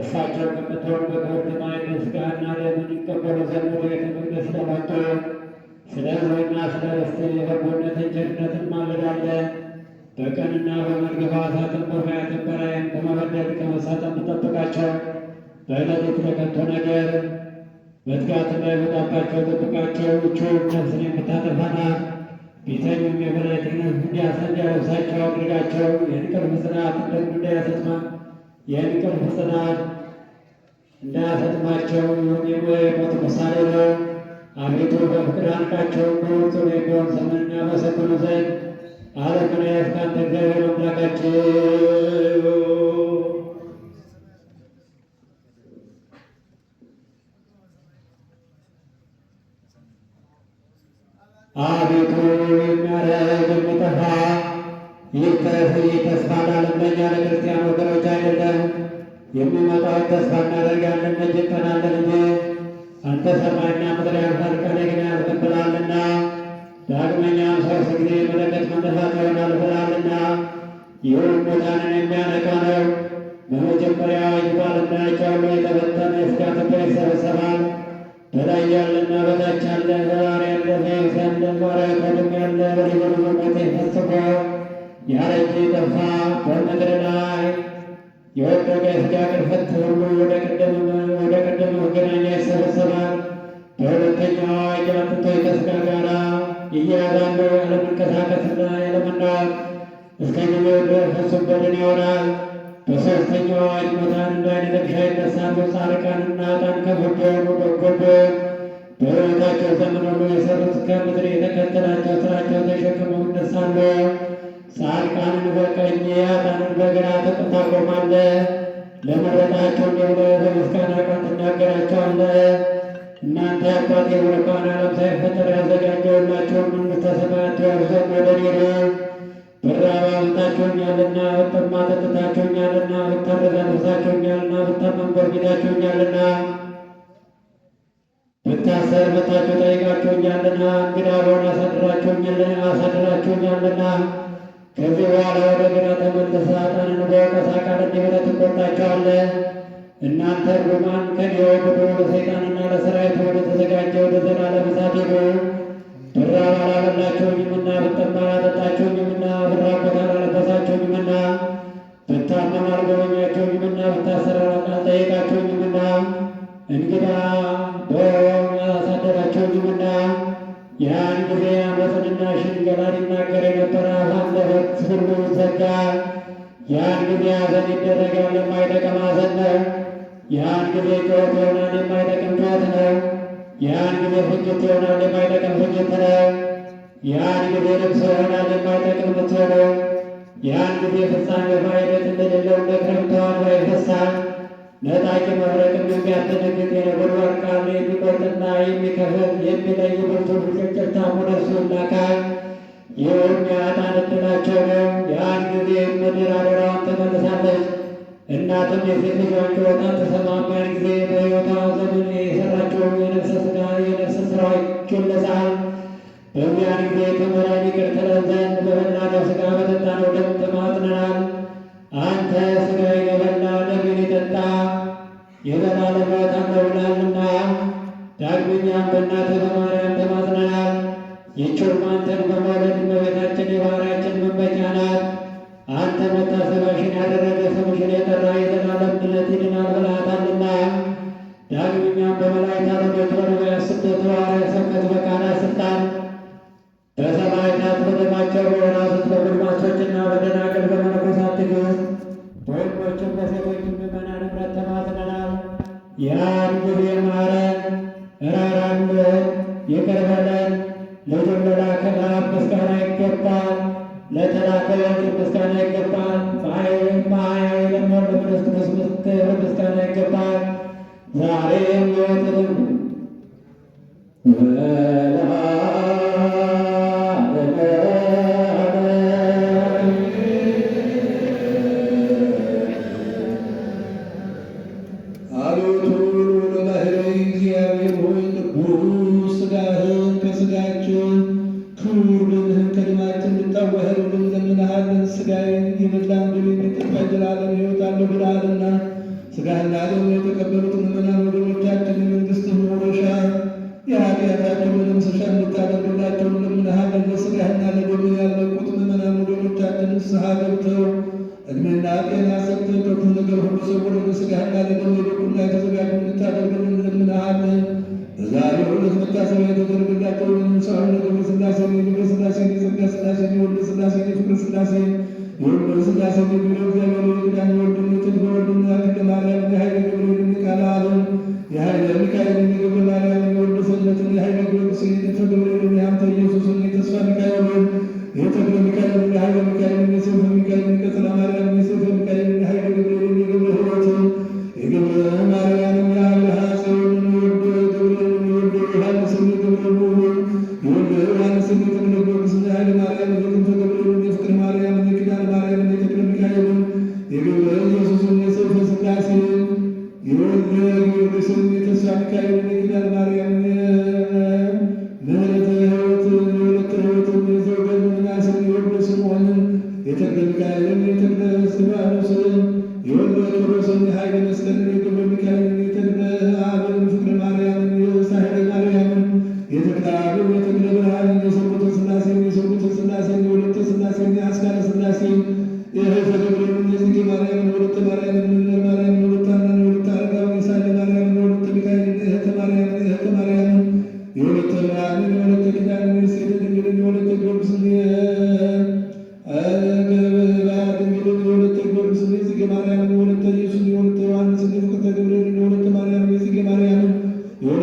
እሳቸው ከምትሆን በክብርት ምስጋና ለምን ይቀበሉ ዘንድ ወደ ቤተ መቅደስ ለመጡ ስለ ሕዝብና ስለ ርስትህ የበጎነትን ቸርነትን ማለዳለን። በቀንና በመንገድ ሰዓትን በማየትን በራእይም ከመበደል ከመሳተም ትጠብቃቸው። በሌሊት ለከንቱ ነገር መትጋት እንዳይመጣባቸው ጠብቃቸው። እቹም ነፍስን የምታጠፋ ናት። ቢተኙም የመላእክትን እንዲያለብሳቸው አድርጋቸው። የእንቅልፍ ጽናት እንዳያሰጥማቸው የሞት ምሳሌ ነው። አቤቱ በፍቅር አንቃቸው። በውርጹን የሚሆን ዘመን ያመሰግኑ ዘንድ ዓለምን ያስካንተ እግዚአብሔር አምላካቸው አቤቱ የሚያረግ የሚጠፋ ይህ ተስፋ ላለመኛ ለክርስቲያን ወገኖች አይደለም። የሚመጣውን ተስፋ እናደርጋለን እንጂ እንጠናለን እንጂ አንተ ሰማይና ምድር ያልፋል፣ ቀኔ ግን አያልፍም ብለሃልና። ዳግመኛም ሦስት ጊዜ መለከት መነፋት ይሆናል ብለሃልና። ይህም ሙታንን የሚያነቃ ነው። በመጀመሪያ ይባልና ጫሉ የተበተነ የሥጋ ትንሣኤ ይሰበሰባል። በላይ ያለና በታች ያለ በባሕር ያለ በየብስ ያለ በአራዊት ወድም ያለ በልዩ ልዩ ሞት ፈጽሞ ያረጀ የጠፋ በምድር ላይ የወደቀ የሥጋ ቅርፈት ሁሉ ወደ ቀደመ መገናኛ ይሰበሰባል። በሁለተኛ ከሥጋ ጋር ይያያዛሉ። ያለመንቀሳቀስና ያለመናወጥ እስከ ጊዜው ድረስ ፍጹም በድን ይሆናል። በሦስተኛው አዋጅ ሙታን እንደ ዓይን ጥቅሻ ይነሳሉ። ጻድቃንና ኃጥአን ከፍርድ የሆኑ በጎ በሕይወታቸው ዘመን ሁሉ የሠሩት እስከ ምድር የተከተላቸው ሥራቸው ተሸክመው ይነሳሉ። ጻድቃንን በቀኝ ኃጥአንን በግራ ታቆማለህ። ለመረጣቸው እንዲህ ብለህ በምስጋና ቃል ትናገራቸዋለህ። እናንተ የአባቴ ቡሩካን ዓለም ሳይፈጠር ያዘጋጀሁላችሁን መንግሥተ ሰማያት ትወርሱ ዘንድ ወደ እኔ ኑ። ብራብ አብልታችሁኛልና፣ ብጠማ አጠጥታችሁኛልና፣ ብታረዝ አልብሳችሁኛልና፣ ብታመም ጎብኝታችሁኛልና፣ ብታሰር መጥታችሁ ጠይቃችሁኛልና፣ እንግዳ ብሆን አሳድራችሁኛልና። ከዚህ በኋላ ወደ ግራ ተመልሰህ ኃጥአንን በወቀሳ ቃል እንዲህ ብለህ ትቈጣቸዋለህ። እናንተ ርጉማን ከእኔ ወግዱ፣ ለሰይጣንና ለሠራዊቱ ወደ ተዘጋጀ ወደ ዘላለም እሳት ሂዱ። ብራብ አላበላችሁኝምና፣ ብጠማ አላጠጣችሁኝምና፣ ብራቆት አላለበሳችሁኝምና፣ ብታመም አልጎበኛችሁኝምና፣ ብታሰር አልጠየቃችሁኝምና፣ እንግዳ ብሆን አላሳደራችሁኝምና። ያን ጊዜ ዓመፅንና ሽንገላን ይናገር የነበረ አፍ አንደበት ሁሉ ይዘጋል። ያን ጊዜ ሐዘን ይደረጋል፣ የማይጠቅም ሐዘን ነው። ያን ጊዜ ጩኸት ይሆናል፣ የማይጠቅም ጩኸት ነው። ያን ጊዜ ፍጅት ይሆናል፣ የማይጠቅም ፍጅት ነው። ያን ጊዜ ልቅሶ ይሆናል፣ የማይጠቅም ልቅሶ ነው። ያን ጊዜ ፍጻሜ ፋይደት እንደሌለው እንደ ክረምት ውሃ ይፈሳል። ነጣቂ መብረቅም የሚያስደነግጥ የነጎድጓድ ቃል የሚቆርጥና የሚከፍል የሚለይ ብርቱ ብልጭልጭታም ወደ እርሱ ይላካል። ይህም የኃጥአን ዕድላቸው ነው። ያን ጊዜ ምድር አደራዋን ትመልሳለች። እናትም የሴት ልጇን ጩኸት አትሰማም። ያን ጊዜ በሕይወቷ ዘመን የሠራችው የነፍስ ሥራዎች ይነሳል። በዚያን ጊዜ ትምረን ይቅር ትለን ዘንድ በበላነው ሥጋ በጠጣነው ደም ተማጽነናል። አንተ ሥጋዬን የበላ ደሜን የጠጣ የዘላለም ሕይወት አለው ብለሃልና። ዳግመኛም በእናትህ በማርያም ተማጽነናል። ይህችውም አንተን በመውለድ እመቤታችን የባሕርያችን መመኪያ ናት። አንተ መታሰቢያሽን ያደረገ ስምሽን የጠራ የዘላለም ድነት ይድናል ብለሃታልና። ዳግመኛም በመላእክት አለቆች በነቢያት ስደት በሐዋርያት ስብከት በካህናት ሥልጣን በሰማዕታት በደማቸው በወራሱት በጕልማሶችና በደናግል በመነኮሳት ትግል በወንዶችም በሴቶችም ምእመናን ኅብረት ተማጽነናል። ያን ጊዜ ማረን፣ እራራልን፣ ይቅር በለን። ልጁን ለላከ ለአብ ምስጋና ይገባል፣ ለተላከ ወልድ ምስጋና ይገባል፣ በኃያል ለሚሆን ለመንፈስ ቅዱስ ምስጋና ይገባል፣ ዛሬም ዘወትርም ሥጋህና ደም የተቀበሉትን ምእመናን ወገኖቻችን የመንግሥትህ መውረሻ የኃጢአታቸው መደምሰሻ እንድታደርግላቸው እንለምንሃለን። ለሥጋህና ለደም ያልበቁት ምእመናን ወገኖቻችን ንስሐ ገብተው ዕድሜና ጤና ሰጥተህ ከክፉ ነገር ሁሉ ሰውረህ ለሥጋህና ለደም የበቁና የተዘጋጁ እንድታደርግልን እንለምንሃለን። በዛሬው ዕለት መታሰቢያ የተደረገላቸው ሳሁን የገብረ ሥላሴን የገብረ ሥላሴን የጸጋ ሥላሴን የወልደ ሥላሴን የፍቅረ ሥላሴን የወልደ ሥላሴን የግብረ እግዚአብሔር የኪዳነ ወልድነትን በወልድና ክደ ማርያም የኃይለ ገብርኤልን የቃለ ዓለም የኃይለ ሚካኤልን የገብረ ማርያምን የወልደ ሰንበትን የኃይለ ጊዮርጊስን የተክለ ገብርኤልን የሀብተ ኢየሱስን የተስፋ ሚካኤልን የተክለ ሚካኤልን የኃይለ ሚካኤልን የሰይፈ ሚካኤልን የቀጽላ ማርያምን የሰይፈ ሚካኤልን የኃይለ ገብርኤልን የገብረ ሕይወትን የገብረ ማርያምን የአብርሃ ጽዮንን የወልደ ገብርኤልን የወልደ ዮሐንስን የገብረ ቡሩን የወልደ ዮሐንስን የተክለ ጊዮርጊስን የኃይለ ማርያምን የጥንተ ገብርኤልን የፍቅረ ማርያምን የኪዳነ ማርያምን የተክለ ሚካኤልን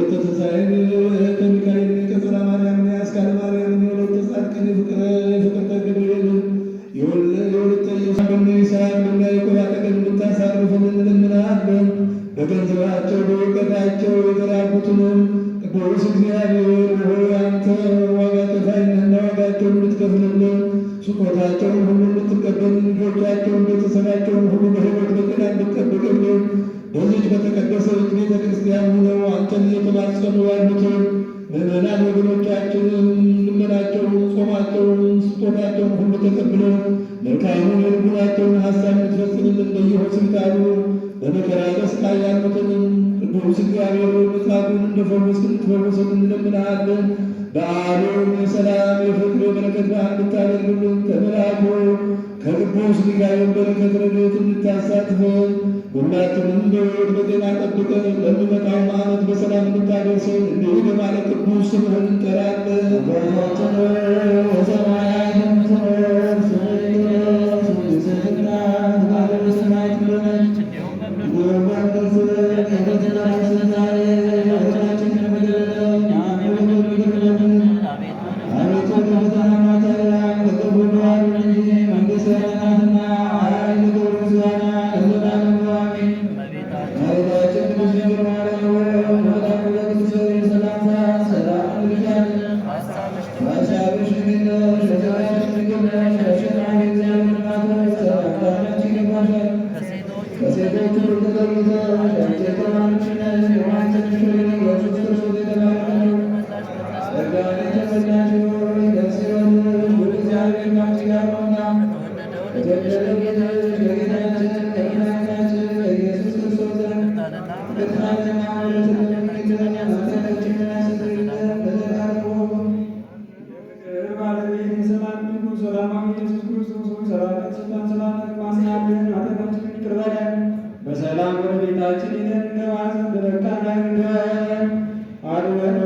ወለተ ትንሣኤን ወለተ ሚካኤል የቀጸላ ማርያምን የአስካለ ማርያምን የወለተ ጻድቃን የፍቅርተ ገብርኤል የወለተ ኢየሱስን ይስሐቅ እና ያዕቆብ አጠገብ እንድታሳርፈን እንለምንሃለን። በገንዘባቸው በእውቀታቸው የተራቡትንም ቅዱስ እግዚአብሔር ሆይ አንተ ዋጋ ከፋይ ነህና ዋጋቸውን እንድትከፍልልን ስጦታቸውን ሁሉ እንድትቀበል ልጆቻቸውን ቤተሰባቸውን ሁሉ በሕይወት በጤና እንድትጠብቅልን በዚች በተቀደሰች ቤተ ክርስቲያን ሆነው አንተን እየተማጸኑ ያሉትን ምዕመናን ወገኖቻችንን ልመናቸውን፣ ጾማቸውን፣ ስጦታቸውን ሁሉ ተቀብለው መልካሙን የልቡናቸውን ሀሳብ እንድትፈጽምልን በየሆስፒታሉ በመከራ በስቃይ ያሉትንም ቅዱስ እግዚአብሔር ምጽአቱን እንደፈወስክ እንድትፈውስልን እንለምንሃለን። በዓሉን የሰላም የፍቅር የበረከት በዓል እንድታደርግልን ከመልአኩ ከቅዱስ ሚካኤል በረከት ረድኤት እንድታሳትፈን ሁላችንም በሕይወት በጤና ጠብቀን ለሚመጣው ዓመት በሰላም እንድታደርሰን እንዲህ በማለት ቅዱስ ስምህን እንጠራለን። አባታችን በሰማያት የምትኖር ስምህ ይቀደስ፣ መንግሥትህ ትምጣ፣ ፈቃድህ በሰማይ እንደሆነች እንዲሁም በምድር የዕለት ዛሬ በደላችንን በደል እኛም የበደሉንን ይቅር በለን፣ አቤቱ ወደ ፈተና አታግባን ከክፉ ሁሉ አድነን እንጂ መንግሥትህ ናትና ኃይል፣ ክብር፣ ምስጋና ለዘላለሙ አሜን። እመቤታችን ቅድስት ድንግል ማርያም ሆይ በመልአኩ በቅዱስ ገብርኤል ሰላምታ ሰላም እንልሻለን። በሐሳብሽ ድንግል ነሽ፣ በሥጋሽም ድንግል ነሽ። አሸናፊ እግዚአብሔር እናት ሆይ ሰላምታ ላንቺ ይገባሻል። ከሴቶች ሁሉ ተለይተሽ አንቺ የተባረክሽ ነሽ፣ የማኅፀንሽ ፍሬ ኢየሱስ ክርስቶስ የተባረከ ነው። ጸጋን የተመላሽ ሆይ ደስ ይበልሽ፣ ሁሉ እግዚአብሔር ከአንቺ ጋር ነውና ከተወደደው ልጅሽ ከጌታችን ከመድኃኒታችን ከኢየሱስ ክርስቶስ ዘንድ ይቅርታንና ምሕረትን ለምኝልን ኃጢአታችንን ያስተሰርይልን ለዘላለሙ። የፍቅር ባለቤት የሰላም ንጉሥ ሰላማዊ ኢየሱስ ክርስቶስ ሆይ ሰላምን ስጠን፣ ሰላምን ማጽናልን፣ ኃጢአታችንን ይቅር በለን፣ በሰላም ወደ ቤታችን ሄደን እንገባ ዘንድ በቃን አድርገን። አድነን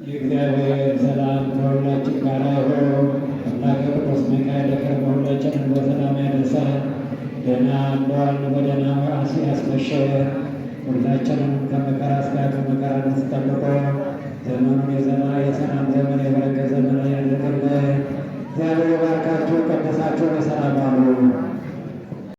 የእግዚአብሔር ሰላም ከሁላችን ጋር ይሁን። አምላከ ቅዱስ ሚካኤል የቀረበ ሁላችንን በሰላም ያደርሰን። ደህና እንደዋልን በደህና ያስመሸን። ሁላችንም ከመከራ ስጋ ከመከራ ነፍስ ጠብቆ ዘመኑን የሰላም